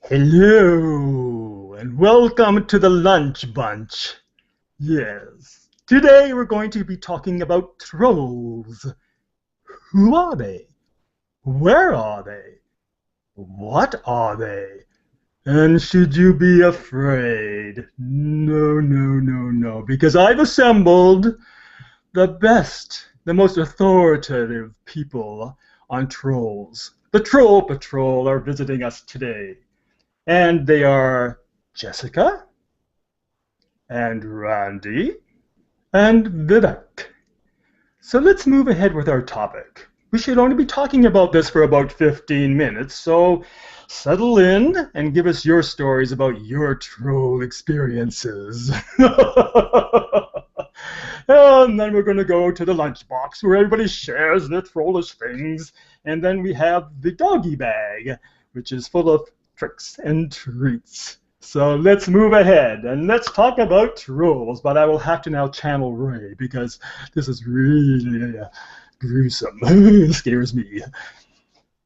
Hello, and welcome to the Lunch Bunch. Yes, today we're going to be talking about trolls. Who are they? Where are they? What are they? And should you be afraid? No, no, no, no, because I've assembled the best, the most authoritative people on trolls. The Troll Patrol are visiting us today. And they are Jessica, and Randy, and Vivek. So let's move ahead with our topic. We should only be talking about this for about 15 minutes, so settle in and give us your stories about your troll experiences. And then we're going to go to the lunchbox where everybody shares their trollish things. And then we have the doggy bag, which is full of tricks and treats. So let's move ahead and let's talk about trolls. But I will have to now channel Ray because this is really gruesome. It scares me.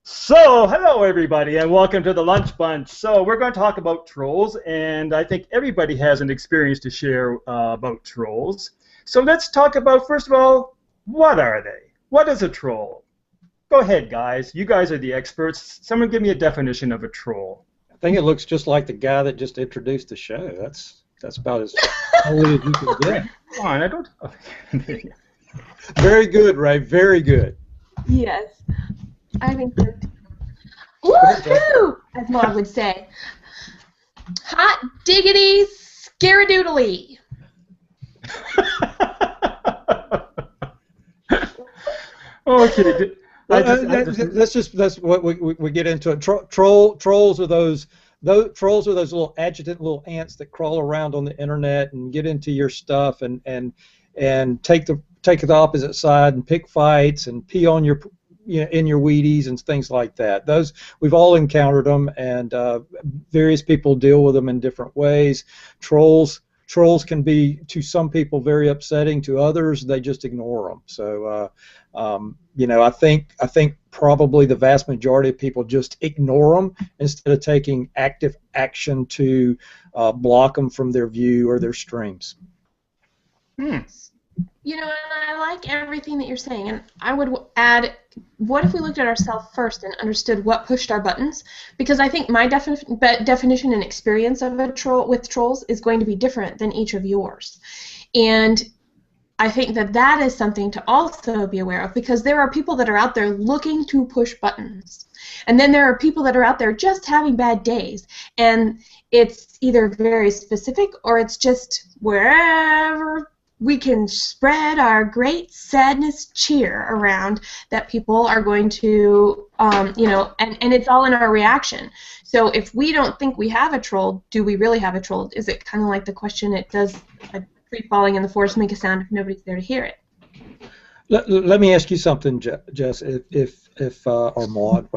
So, hello everybody, and welcome to the Lunch Bunch. So, we're going to talk about trolls, and I think everybody has an experience to share about trolls. So, let's talk about, first of all, what are they? What is a troll? Go ahead, guys. You guys are the experts. Someone give me a definition of a troll. I think it looks just like the guy that just introduced the show. That's about as holy as you can get. Come on, I don't. Okay. Very good, Ray. Very good. Yes, I think so. Woohoo! As Mom would say. Hot diggity scaradoodly. Okay. That's what we get into it. Trolls are those little adjutant little ants that crawl around on the internet and get into your stuff and take the opposite side and pick fights and pee on your in your Wheaties and things like that. Those we've all encountered them, and various people deal with them in different ways. Trolls can be, to some people, very upsetting. To others, they just ignore them. So, I think probably the vast majority of people just ignore them instead of taking active action to block them from their view or their streams. You know, and I like everything that you're saying, and I would add, what if we looked at ourselves first and understood what pushed our buttons? Because I think my definition and experience of a troll with trolls is going to be different than each of yours. And I think that is something to also be aware of, because there are people that are out there looking to push buttons. And then there are people that are out there just having bad days. And it's either very specific or it's just wherever we can spread our great sadness cheer around that people are going to, and it's all in our reaction. So if we don't think we have a troll, do we really have a troll? Is it kind of like the question, does a tree falling in the forest make a sound if nobody's there to hear it? Let me ask you something, Jess, if or Maud.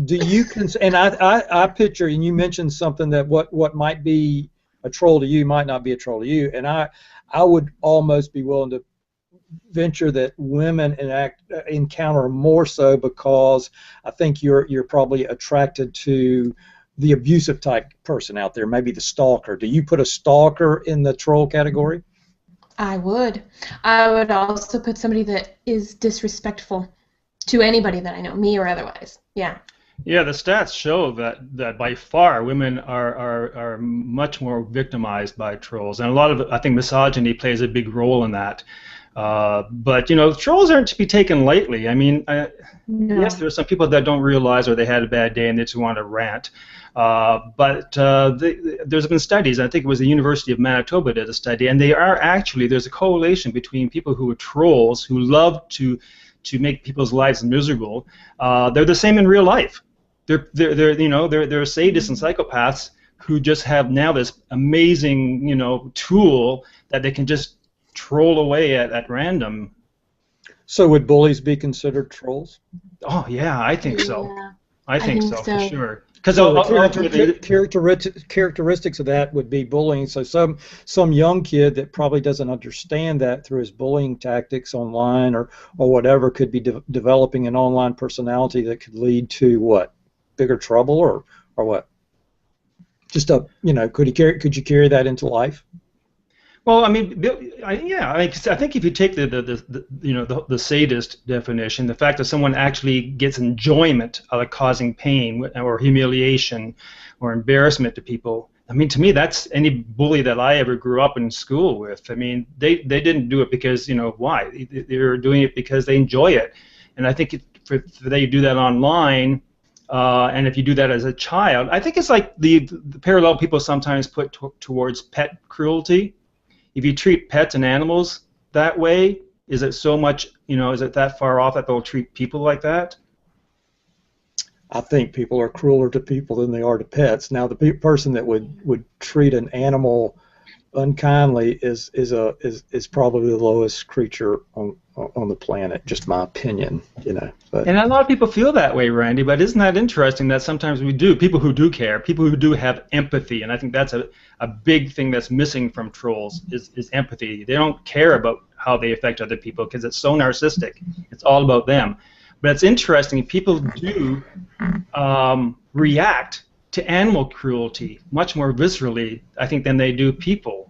Do you and I picture, and you mentioned something that what might be a troll to you might not be a troll to you, and I would almost be willing to venture that women encounter more so, because I think you're probably attracted to the abusive type person out there, maybe the stalker. Do you put a stalker in the troll category? I would. I would also put somebody that is disrespectful to anybody that I know, me or otherwise. Yeah. Yeah, the stats show that by far women are much more victimized by trolls, and a lot of, I think, misogyny plays a big role in that. But trolls aren't to be taken lightly. I mean, No. yes, there are some people that don't realize, or they had a bad day and they just want to rant. But there's been studies. I think it was the University of Manitoba did a study, and there's a correlation between people who are trolls, who love to make people's lives miserable. They're the same in real life. They're sadists and psychopaths who just have now this amazing tool that they can just troll away at random. So would bullies be considered trolls? Oh yeah, I think so. Yeah, I think think so so. for sure. Because So the characteristics of that would be bullying. So some young kid that probably doesn't understand that through his bullying tactics online or whatever could be developing an online personality that could lead to what? Bigger trouble or what? Just could you carry that into life? Well, I mean, yeah, I 'cause I think if you take the sadist definition, the fact that someone actually gets enjoyment out of causing pain or humiliation or embarrassment to people, I mean, to me, that's any bully that I ever grew up in school with. I mean, they didn't do it because, why? They were doing it because they enjoy it. And I think if they do that online, and if you do that as a child, I think it's like the parallel people sometimes put towards pet cruelty. If you treat pets and animals that way, is it so much, is it that far off that they'll treat people like that? I think people are crueler to people than they are to pets. Now, the person that would treat an animal unkindly is probably the lowest creature on the planet. Just my opinion, But. And a lot of people feel that way, Randy. But isn't that interesting that sometimes we do? People who do care, people who do have empathy, and I think that's a big thing that's missing from trolls is empathy. They don't care about how they affect other people because it's so narcissistic. It's all about them. But it's interesting. People do react to animal cruelty much more viscerally, I think, than they do people.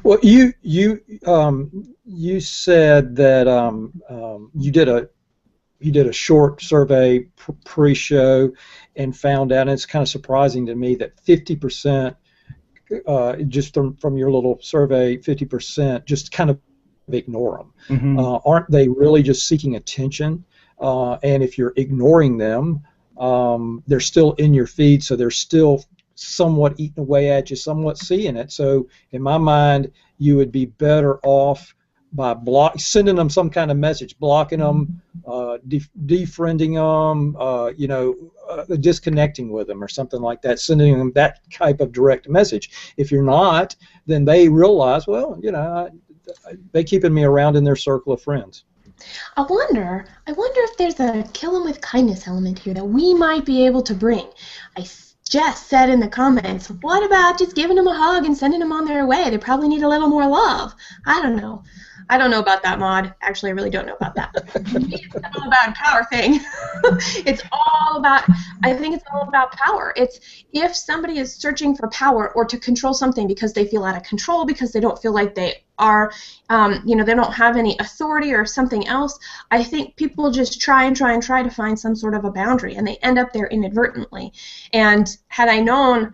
Well, you said that you did a short survey pre-show and found out, and it's kind of surprising to me that 50%, just from your little survey, 50% just kind of ignore them. Mm-hmm. Aren't they really just seeking attention? And if you're ignoring them, they're still in your feed, so they're still somewhat eating away at you, somewhat seeing it. So in my mind, you would be better off by sending them some kind of message, blocking them, defriending them, disconnecting with them or something like that, sending them that type of direct message. If you're not, then they realize, well, they keeping me around in their circle of friends. I wonder if there's a kill 'em with kindness element here that we might be able to bring. I just said in the comments, what about just giving them a hug and sending them on their way? They probably need a little more love. I don't know. I don't know about that, Maud. Actually, I really don't know about that. It's all about a power thing. I think it's all about power. It's if somebody is searching for power or to control something because they feel out of control, because they don't feel like they are, they don't have any authority or something else, I think people just try to find some sort of a boundary, and they end up there inadvertently. And had I known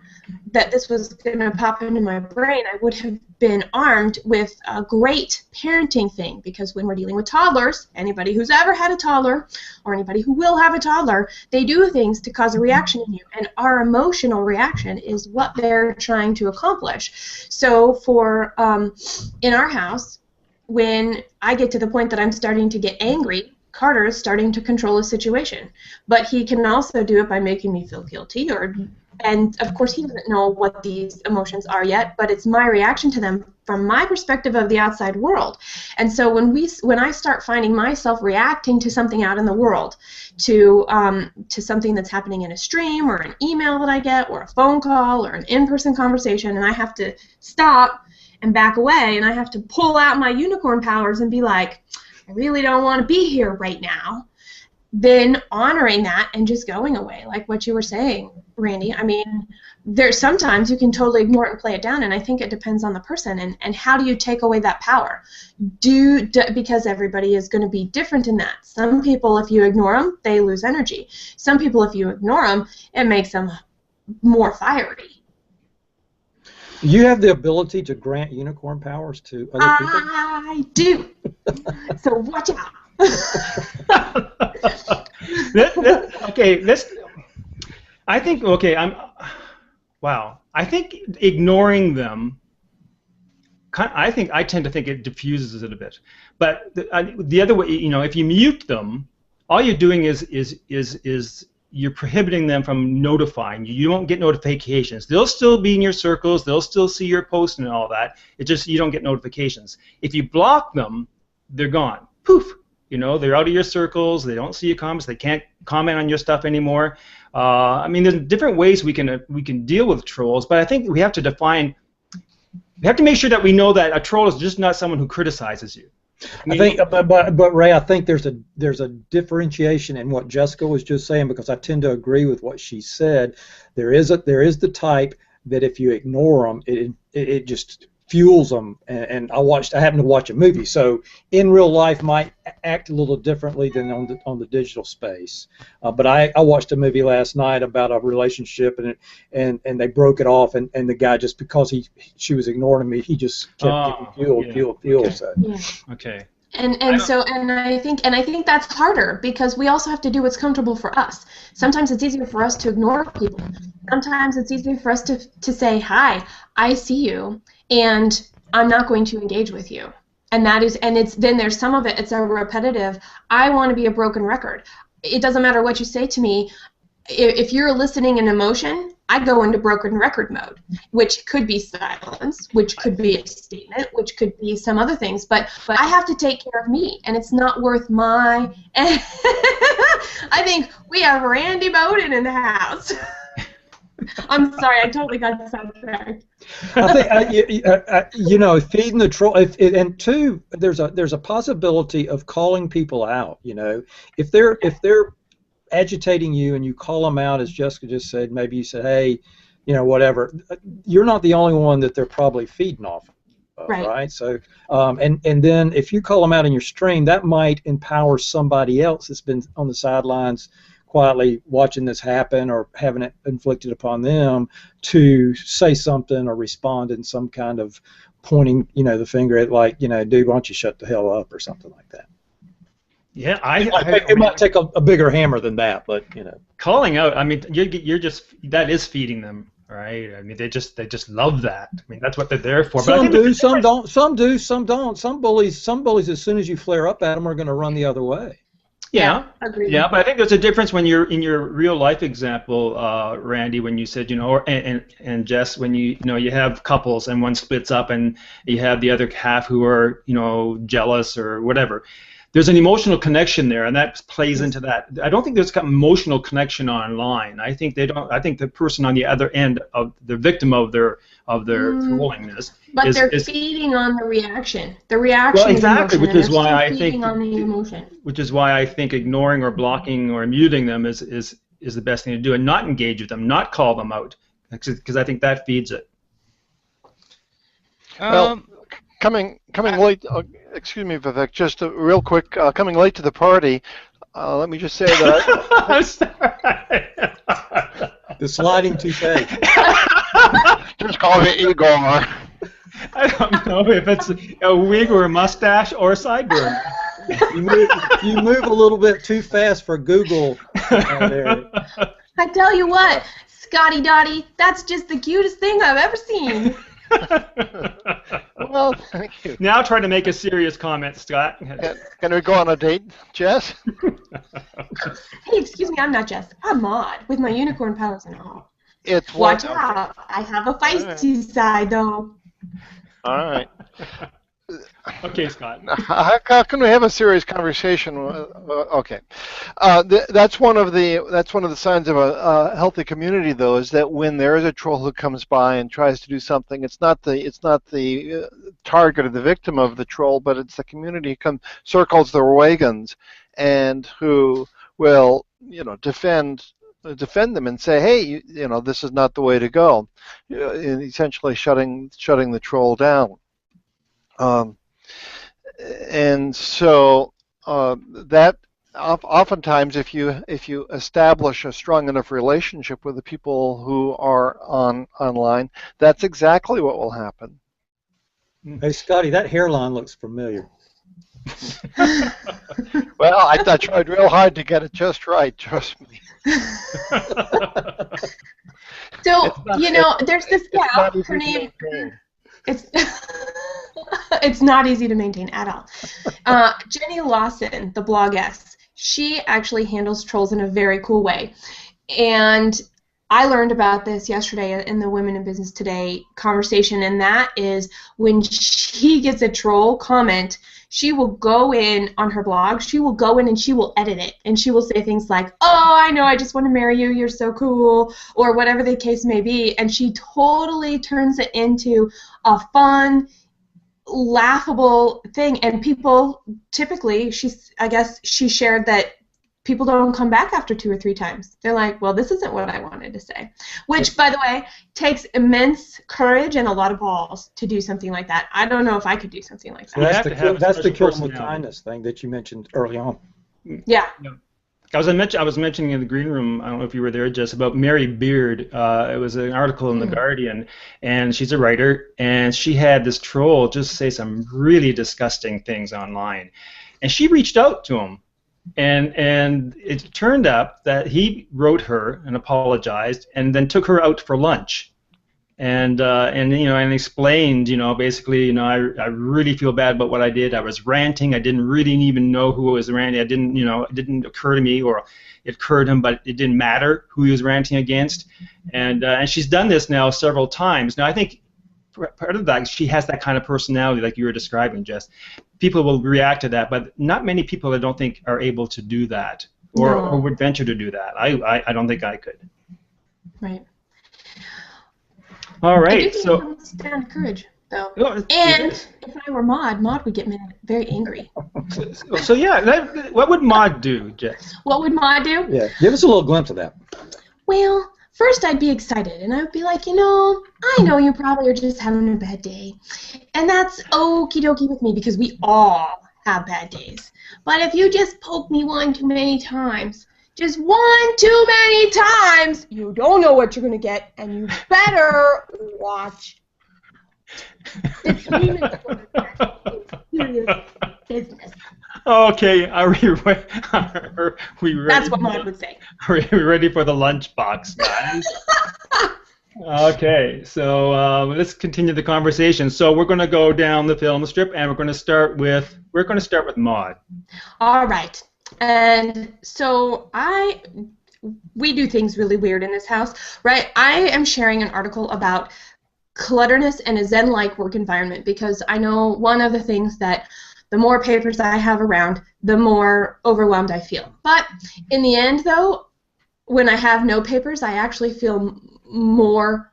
that this was going to pop into my brain, I would have been armed with a great parenting thing, because when we're dealing with toddlers, anybody who's ever had a toddler or anybody who will have a toddler, they do things to cause a reaction in you, and our emotional reaction is what they're trying to accomplish. So for in our house, when I get to the point that I'm starting to get angry, Carter is starting to control the situation, but he can also do it by making me feel guilty, and of course he doesn't know what these emotions are yet, but it's my reaction to them from my perspective of the outside world. And so when I start finding myself reacting to something out in the world, to something that's happening in a stream or an email that I get or a phone call or an in-person conversation, and I have to stop and back away, and I have to pull out my unicorn powers and be like, I really don't want to be here right now, then honoring that and just going away, like what you were saying, Randy. I mean, there's sometimes you can totally ignore it and play it down, and I think it depends on the person, and how do you take away that power? Because everybody is going to be different in that. Some people, if you ignore them, they lose energy. Some people, if you ignore them, it makes them more fiery. Do you have the ability to grant unicorn powers to other people? I do. So watch out. I think ignoring them, I tend to think it diffuses it a bit. But the other way, if you mute them, all you're doing is you're prohibiting them from notifying you. You won't get notifications. They'll still be in your circles. They'll still see your posts and all that. It's just you don't get notifications. If you block them, they're gone. Poof. You know, they're out of your circles. They don't see your comments. They can't comment on your stuff anymore. I mean, there's different ways we can deal with trolls, but I think we have to define. We have to make sure that we know that a troll is just not someone who criticizes you. I think, but Ray, I think there's a differentiation in what Jessica was just saying, because I tend to agree with what she said. There is the type that if you ignore them, it just fuels them. And I happened to watch a movie, so in real life might act a little differently than on the digital space. But I watched a movie last night about a relationship, and they broke it off, and the guy, just because she was ignoring me, he just kept getting fuel. Okay. So. Yeah. Okay. And I think that's harder, because we also have to do what's comfortable for us. Sometimes it's easier for us to ignore people. Sometimes it's easier for us to say, hi, I see you, and I'm not going to engage with you. And then there's some of it, it's a repetitive, I want to be a broken record. It doesn't matter what you say to me. If you're eliciting an emotion, I go into broken record mode, which could be silence, which could be a statement, which could be some other things, but I have to take care of me, and it's not worth my... I think we have Randy Bowden in the house. I'm sorry, I totally got sidetracked. I think feeding the troll, and two, there's a possibility of calling people out. You know, if they're agitating you and you call them out, as Jessica just said, maybe you say, hey, you know, whatever. You're not the only one that they're probably feeding off of, right? So, and then if you call them out in your stream, that might empower somebody else that's been on the sidelines quietly watching this happen or having it inflicted upon them to say something or respond in some kind of pointing, you know, the finger at, like, you know, dude, why don't you shut the hell up, or something like that. Yeah, it might take a bigger hammer than that, but you know. Calling out, I mean, you're just, that is feeding them, right? I mean, they just love that. I mean, that's what they're there for. Some do, some don't. Some do, some don't. Some bullies, as soon as you flare up at them, are going to run the other way. Yeah, agreed. Yeah, but I think there's a difference when you're in your real life example, Randy, when you said, you know, and Jess, when you have couples and one splits up and you have the other half who are, you know, jealous or whatever. There's an emotional connection there, and that plays into that. I don't think there's an emotional connection online. I think they don't. I think the person on the other end of the victim of their trollingness they're feeding on the reaction. The reaction. Well, exactly, is which is why I think on the emotion. Which is why I think ignoring or blocking or muting them is the best thing to do, and not engage with them, not call them out, because I think that feeds it. Well, coming late. Excuse me, Vivek. Just real quick. Coming late to the party. Let me just say that. I'm sorry. The sliding touche. Just call me Igor. I don't know if it's a wig or a mustache or a sideburn. You move a little bit too fast for Google. There. I tell you what, Scotty Dottie, that's just the cutest thing I've ever seen. Well, thank you. Now try to make a serious comment, Scott. Can we go on a date, Jess? Hey, excuse me, I'm not Jess. I'm Maud, with my unicorn powers and all. It's Watch out. I have a feisty side, though. All right. Okay, Scott. How can we have a serious conversation? Okay, that's one of the signs of a healthy community, though, is that when there is a troll who comes by and tries to do something, it's not the target or the victim of the troll, but it's the community who circles their wagons and who will, you know, defend them and say, hey, you know, this is not the way to go, essentially shutting the troll down. And so that oftentimes, if you establish a strong enough relationship with the people who are online, that's exactly what will happen. Hey, Scotty, that hairline looks familiar. Well, I tried real hard to get it just right. Trust me. So, you know, there's this gal. Her name. It's not easy to maintain at all. Jenny Lawson, the blogess, she actually handles trolls in a very cool way. And I learned about this yesterday in the Women in Business Today conversation, and that is when she gets a troll comment, she will go in on her blog, she will go in and she will edit it, and she will say things like, oh, I know, I just want to marry you, you're so cool, or whatever the case may be, and she totally turns it into a fun, laughable thing, and people typically, I guess she shared that people don't come back after 2 or 3 times. They're like, well, this isn't what I wanted to say. Which, by the way, takes immense courage and a lot of balls to do something like that. I don't know if I could do something like that. That's the kill them with kindness thing that you mentioned early on. Yeah. I was mentioning in the green room, I don't know if you were there, Jess, about Mary Beard. It was an article in The Guardian, and she's a writer, and she had this troll just say some really disgusting things online. And she reached out to him, and it turned up that he wrote her and apologized, and then took her out for lunch. And and explained, basically, I really feel bad about what I did. I was ranting. I didn't really even know who was ranting. It didn't occur to me, or it occurred to him, but it didn't matter who he was ranting against. And she's done this now several times. Now I think part of that, she has that kind of personality like you were describing, Jess. People will react to that, but not many people, I don't think, are able to do that, or would venture to do that. I don't think I could. Right. All right, I do think so it comes down to courage, though. And if I were Maud would get very angry. So yeah, what would Maud do, Jess? What would Maud do? Yeah, give us a little glimpse of that. Well, first I'd be excited, and I would be like, I know you probably are just having a bad day, and that's okie dokie with me because we all have bad days. But if you just poke me one too many times, just one too many times, you don't know what you're going to get, and you better watch. It's serious business. Okay, are we ready? That's what Maud would say. Are we ready for the lunchbox, guys? Okay, so let's continue the conversation. So we're going to go down the film strip, and we're going to start with Maud. All right. And so we do things really weird in this house, right? I am sharing an article about clutterness and a Zen-like work environment because I know one of the things that the more papers I have around, the more overwhelmed I feel. But in the end, though, when I have no papers, I actually feel more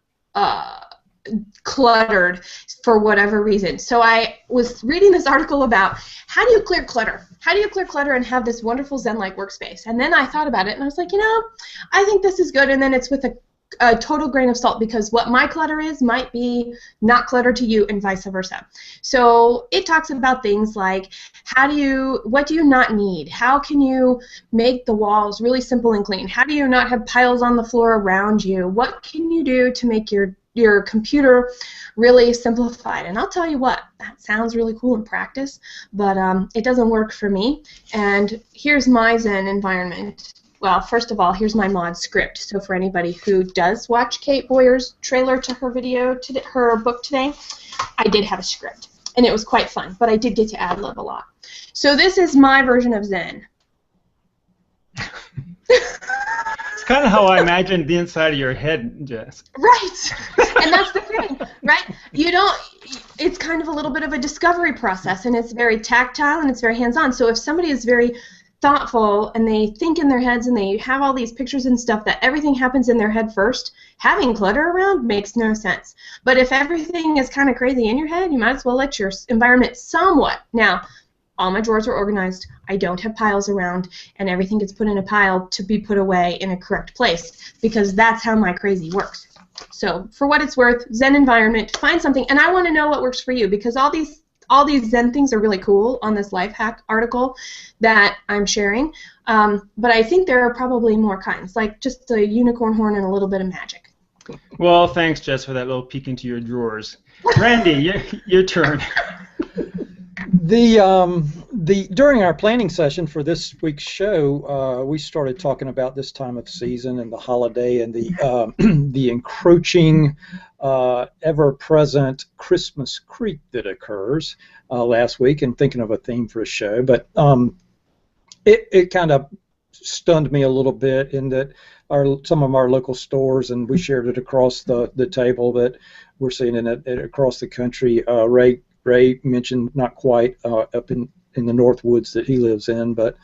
cluttered for whatever reason. So I was reading this article about how do you clear clutter? How do you clear clutter and have this wonderful Zen-like workspace? And then I thought about it, and I was like, I think this is good, and then it's with a total grain of salt because what my clutter is might be not clutter to you and vice versa. So it talks about things like what do you not need? How can you make the walls really simple and clean? How do you not have piles on the floor around you? What can you do to make your computer really simplified? And I'll tell you what, that sounds really cool in practice, but it doesn't work for me. And here's my Zen environment. Well, first of all, here's my Maud script. So for anybody who does watch Kate Boyer's trailer to her her book today, I did have a script, and it was quite fun, but I did get to ad-lib a lot. So this is my version of Zen. It's kind of how I imagined the inside of your head, Jess. Right, and that's the thing, right? It's kind of a little bit of a discovery process, and it's very tactile and it's very hands-on. So if somebody is very thoughtful and they think in their heads and they have all these pictures and stuff that everything happens in their head first, having clutter around makes no sense. But if everything is kind of crazy in your head, you might as well let your environment somewhat. Now, all my drawers are organized, I don't have piles around, and everything gets put in a pile to be put away in a correct place because that's how my crazy works. So for what it's worth, Zen environment, find something, and I want to know what works for you because all these Zen things are really cool on this life hack article that I'm sharing, but I think there are probably more kinds, like just a unicorn horn and a little bit of magic. Well, thanks, Jess, for that little peek into your drawers. Randy, your turn. During our planning session for this week's show, we started talking about this time of season and the holiday and the encroaching, ever-present Christmas creep that occurs last week, and thinking of a theme for a show. But it kind of stunned me a little bit in that some of our local stores, and we shared it across the table, that we're seeing it across the country, Ray mentioned not quite up in the North Woods that he lives in, but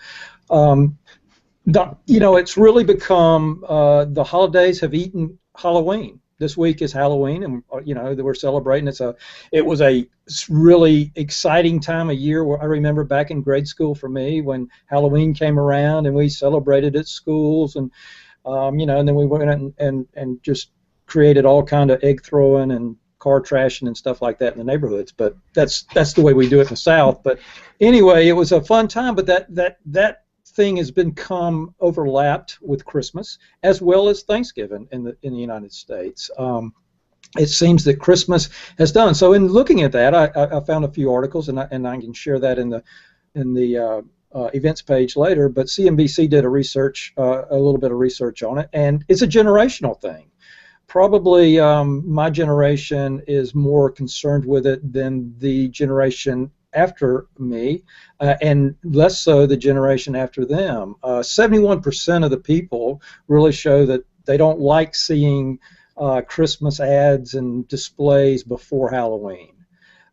it's really become the holidays have eaten Halloween. This week is Halloween, and that we're celebrating. It was a really exciting time of year. Where I remember back in grade school for me when Halloween came around, and we celebrated at schools, and and then we went and just created all kind of egg throwing and car trashing and stuff like that in the neighborhoods. But that's the way we do it in the South. But anyway, it was a fun time. But that thing has become overlapped with Christmas as well as Thanksgiving in the United States. It seems that Christmas has done so. In looking at that, I found a few articles, and I can share that in the events page later. But CNBC did a little bit of research on it, and it's a generational thing. Probably my generation is more concerned with it than the generation after me, and less so the generation after them. 71% of the people really show that they don't like seeing Christmas ads and displays before Halloween.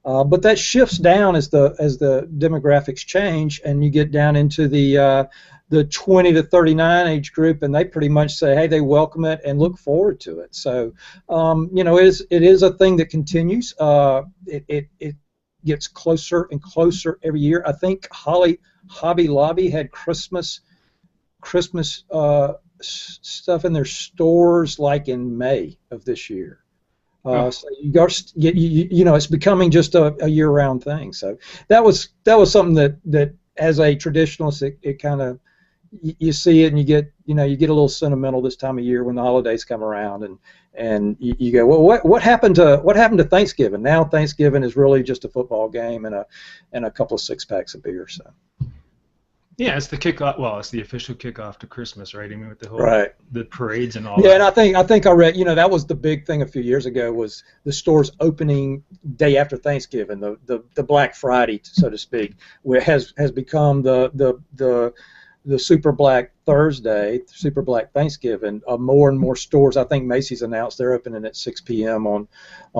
But that shifts down as the demographics change, and you get down into the 20 to 39 age group, and they pretty much say, hey, they welcome it and look forward to it. So, it is a thing that continues. It gets closer and closer every year. I think Hobby Lobby had Christmas stuff in their stores like in May of this year. So it's becoming just a year-round thing. So that was something that as a traditionalist, it kind of, you see it and you get a little sentimental this time of year when the holidays come around, and you go, well, what happened to Thanksgiving? Now Thanksgiving is really just a football game and a couple of 6-packs of beer. So yeah, it's the kickoff. Well, it's the official kickoff to Christmas, right? I mean, with the whole the parades and all. Yeah, that. And I think I read, that was the big thing a few years ago, was the stores opening day after Thanksgiving, the Black Friday, so to speak, where has become the Super Black Thursday, Super Black Thanksgiving. More and more stores. I think Macy's announced they're opening at 6 p.m. on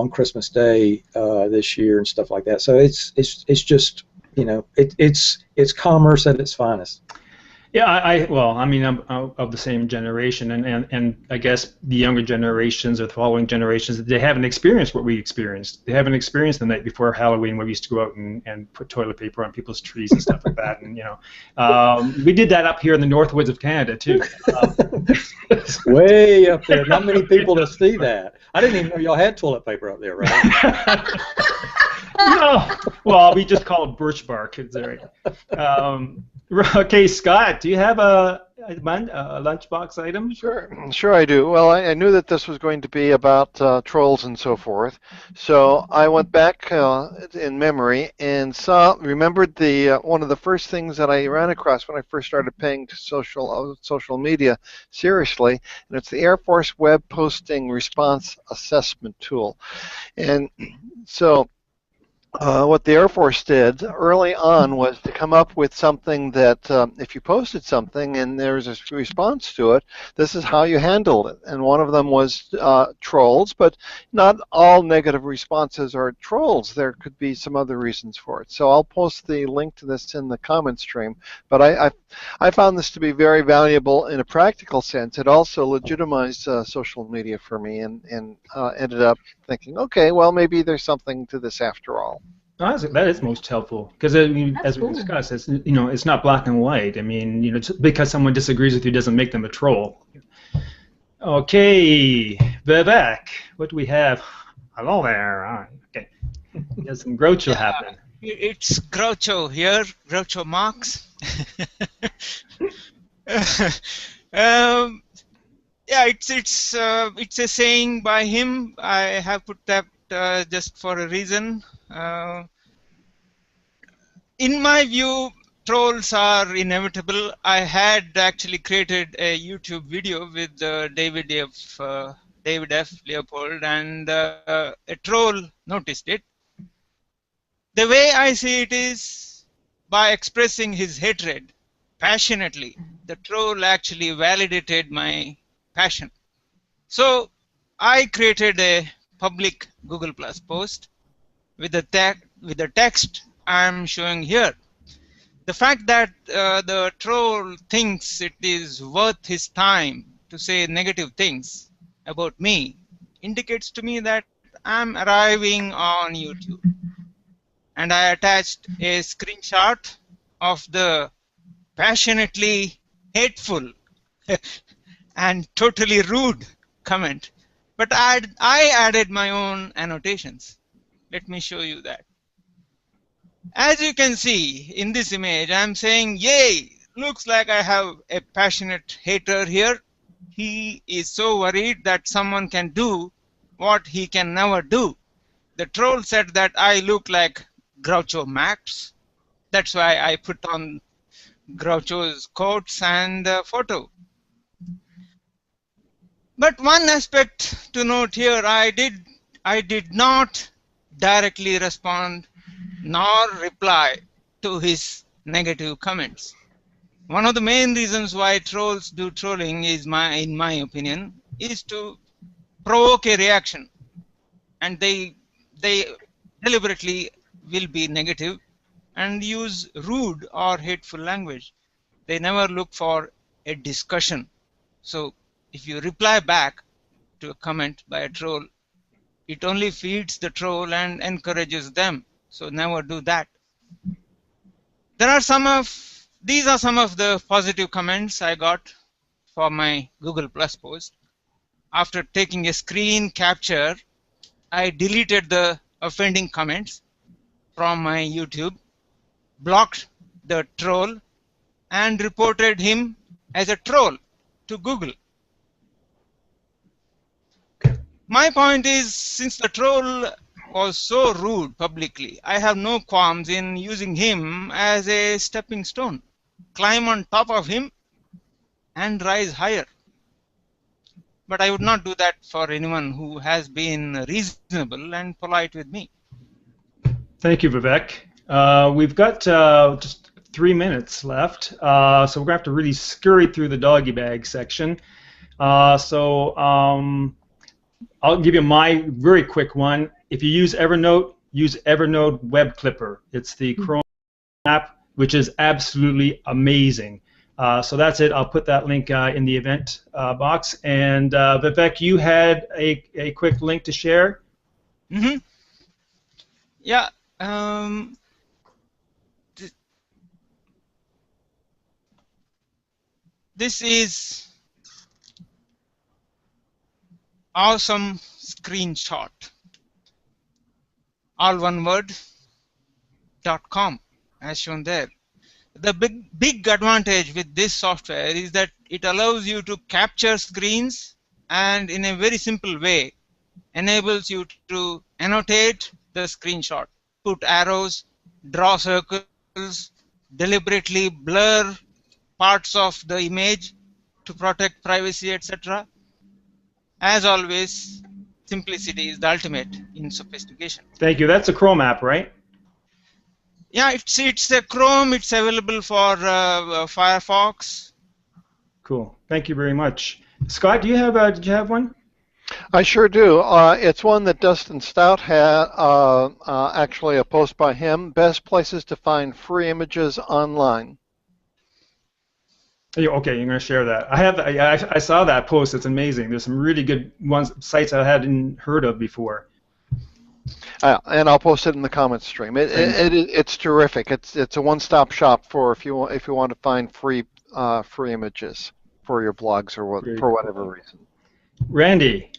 Christmas Day this year and stuff like that. So it's just it's commerce at its finest. Yeah, I'm of the same generation, and I guess the younger generations or the following generations, they haven't experienced what we experienced. They haven't experienced the night before Halloween where we used to go out and put toilet paper on people's trees and stuff like that. And we did that up here in the North Woods of Canada too. Way up there. Not many people to see that. I didn't even know y'all had toilet paper up there, right? No. Well, we just call it birch bark. It's all right. Okay, Scott, do you have a lunchbox item? Sure I do. Well, I knew that this was going to be about trolls and so forth, so I went back in memory and remembered one of the first things that I ran across when I first started paying to social media seriously, and it's the Air Force Web Posting Response Assessment Tool. And so what the Air Force did early on was to come up with something that if you posted something and there was a response to it, this is how you handled it. And one of them was trolls, but not all negative responses are trolls. There could be some other reasons for it. So I'll post the link to this in the comment stream. But I found this to be very valuable in a practical sense. It also legitimized social media for me, and ended up thinking, okay, well, maybe there's something to this after all. That is most helpful, because as we discussed, it's not black and white. I mean, just because someone disagrees with you doesn't make them a troll. Okay, Vivek, what do we have? Hello there. All right. Okay, there's some Groucho happening. It's Groucho here, Groucho Marx. Yeah, it's a saying by him. I have put that just for a reason. In my view, trolls are inevitable. I had actually created a YouTube video with David F. Leopold, and a troll noticed it. The way I see it is, by expressing his hatred passionately, the troll actually validated my passion. So I created a public Google Plus post with the with the text I'm showing here. The fact that the troll thinks it is worth his time to say negative things about me indicates to me that I'm arriving on YouTube. And I attached a screenshot of the passionately hateful and totally rude comment. But I added my own annotations. Let me show you that. As you can see in this image, I'm saying, yay, looks like I have a passionate hater here. He is so worried that someone can do what he can never do. The troll said that I look like Groucho Marx. That's why I put on Groucho's quotes and photo. But one aspect to note here, I did not directly respond nor reply to his negative comments. One of the main reasons why trolls do trolling is, in my opinion, is to provoke a reaction, and they deliberately will be negative and use rude or hateful language. They never look for a discussion. So if you reply back to a comment by a troll, it only feeds the troll and encourages them. So never do that. These are some of the positive comments I got for my Google Plus post. After taking a screen capture, I deleted the offending comments from my YouTube, blocked the troll, and reported him as a troll to Google. My point is, since the troll was so rude publicly, I have no qualms in using him as a stepping stone. Climb on top of him and rise higher. But I would not do that for anyone who has been reasonable and polite with me. Thank you, Vivek. We've got just 3 minutes left, so we're going to have to really scurry through the doggy bag section. I'll give you my very quick one. If you use Evernote Web Clipper. It's the Chrome app, which is absolutely amazing. So that's it. I'll put that link in the event box. And Vivek, you had a quick link to share? Mm-hmm. Yeah. This is awesome screenshot. All one word. .com as shown there. The big advantage with this software is that it allows you to capture screens and in a very simple way enables you to annotate the screenshot, put arrows, draw circles, deliberately blur parts of the image to protect privacy, etc. As always, simplicity is the ultimate in sophistication. Thank you. That's a Chrome app, right? Yeah, it's a Chrome. It's available for Firefox. Cool. Thank you very much. Scott, did you have one? I sure do. It's one that Dustin Stout had, actually a post by him, best places to find free images online. Okay, you're going to share that. I saw that post. It's amazing. There's some really good sites I hadn't heard of before. And I'll post it in the comments stream. It's terrific. It's a one-stop shop for if you want to find free images for your blogs or for whatever reason. Randy.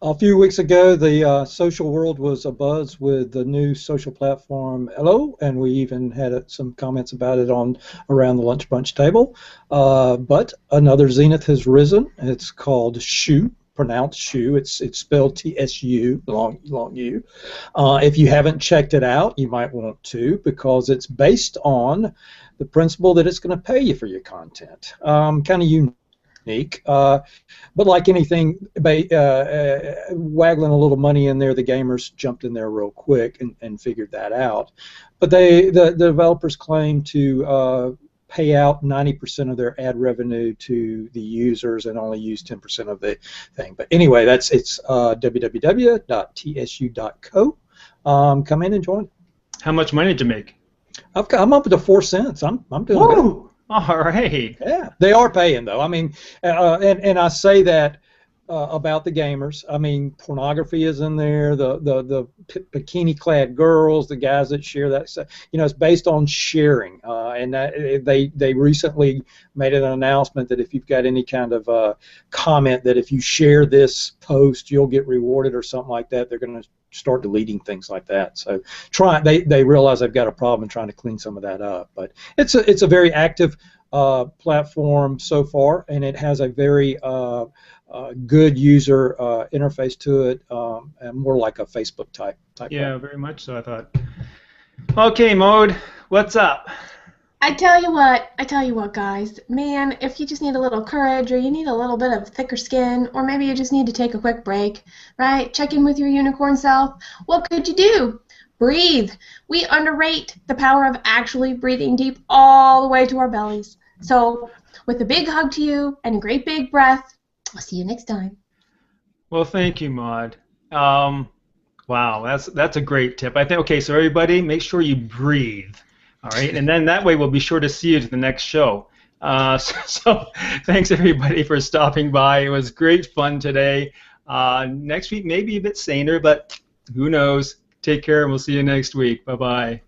A few weeks ago, the social world was abuzz with the new social platform Hello, and we even had some comments about it around the Lunch Bunch table. But another zenith has risen. It's called Shoo, pronounced Shoo. It's spelled TSU, long U. If you haven't checked it out, you might want to, because it's based on the principle that it's going to pay you for your content. Kind of unique. But like anything, waggling a little money in there, the gamers jumped in there real quick and figured that out. But the developers claim to pay out 90% of their ad revenue to the users and only use 10% of the thing. But anyway, it's www.tsu.co. Come in and join. How much money did you make? I'm up to 4 cents. I'm doing good. Woo! All right. Yeah, they are paying though. I mean, and I say that about the gamers. I mean, pornography is in there. The bikini-clad girls, the guys that share that stuff. It's based on sharing. And they recently made an announcement that if you've got any kind of comment that if you share this post, you'll get rewarded or something like that, they're going to start deleting things like that. So they realize they've got a problem and trying to clean some of that up. But it's a very active platform so far, and it has a very good user interface to it, and more like a Facebook type. Yeah, platform. very much so, I thought. Okay, Mode, what's up? I tell you what, guys. Man, if you just need a little courage, or you need a little bit of thicker skin, or maybe you just need to take a quick break, right? Check in with your unicorn self. What could you do? Breathe. We underrate the power of actually breathing deep all the way to our bellies. So, with a big hug to you and a great big breath, I'll see you next time. Well, thank you, Maud. Wow, that's a great tip. I think, okay, so everybody, make sure you breathe. All right, and then that way we'll be sure to see you at the next show. So thanks everybody for stopping by. It was great fun today. Next week maybe a bit saner, but who knows? Take care, and we'll see you next week. Bye-bye.